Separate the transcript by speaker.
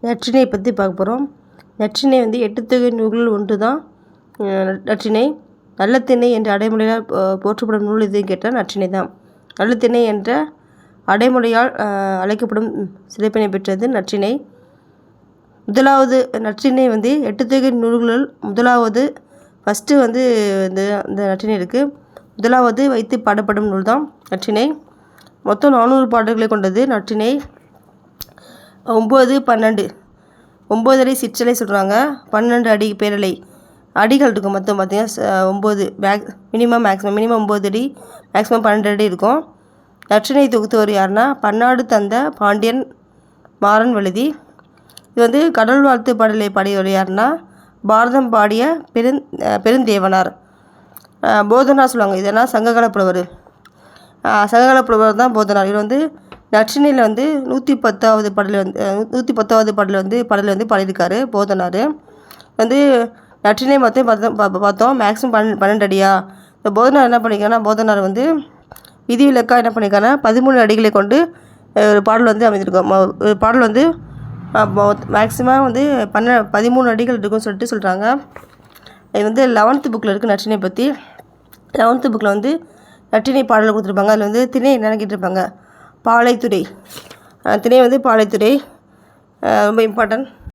Speaker 1: நற்றிணை பற்றி பார்க்க போகிறோம். நற்றிணை வந்து 8 தொகை நூல்கள் ஒன்று தான் நற்றிணை. நல்ல திணை என்ற அடைமொழியால் போற்றப்படும் நூல் எதுன்னு கேட்டால் நற்றிணை தான். நல்ல திணை என்ற அடைமொழியால் அழைக்கப்படும் சிறப்பினை பெற்றது நற்றிணை. முதலாவது நற்றிணை வந்து 8 தொகை நூல்களுள் முதலாவது ஃபஸ்ட்டு வந்து இந்த நற்றிணை இருக்குது. முதலாவது வைத்து பாடப்படும் நூல் தான் நற்றிணை. மொத்தம் 400 பாடல்களை கொண்டது நற்றிணை. 9, 12 9 அடி சிற்றலை சொல்கிறாங்க, 12 அடி பேரலை. அடிகள் இருக்கும் மொத்தம் பார்த்திங்கன்னா 9 மினிமம் 9 அடி, மேக்ஸிமம் 12 அடி இருக்கும். நற்றிணை தொகுத்தவர் யாருன்னா பன்னாடு தந்த பாண்டியன் மாறன் வழுதி. இது வந்து கடவுள் வாழ்த்து பாடலை பாடியவர் யாருன்னா பாரதம் பாடிய பெருந்தேவனார். போதனார் சொல்லுவாங்க, இதெல்லாம் சங்ககால புலவர். சங்ககால புலவர் தான் போதனார். இவர் வந்து நற்றிணையில் வந்து 110வது பாடல் வந்து பாடியிருக்காரு போதனார். வந்து நற்றிணை மொத்தம் பார்த்தோம் மேக்ஸிமம் 12 அடியா. இந்த போதனார் என்ன பண்ணியிருக்காருன்னா போதனார் வந்து விதிவிலக்காக என்ன பண்ணியிருக்காருன்னா 13 அடிகளை கொண்டு ஒரு பாடல் வந்து அமைந்திருக்கோம். ஒரு பாடல் வந்து மேக்ஸிமம் வந்து 13 அடிகள் இருக்குன்னு சொல்கிறாங்க. இது வந்து 11th புக்கில் இருக்குது நற்றிணை பற்றி. 11th புக்கில் வந்து நற்றிணை பாடல் கொடுத்துருப்பாங்க. அதில் வந்து திணை என்னென்னு கேட்டிருப்பாங்க, பாலைத்துறை. திணை வந்து பாலைத்துறை ரொம்ப இம்பார்ட்டன்ட்.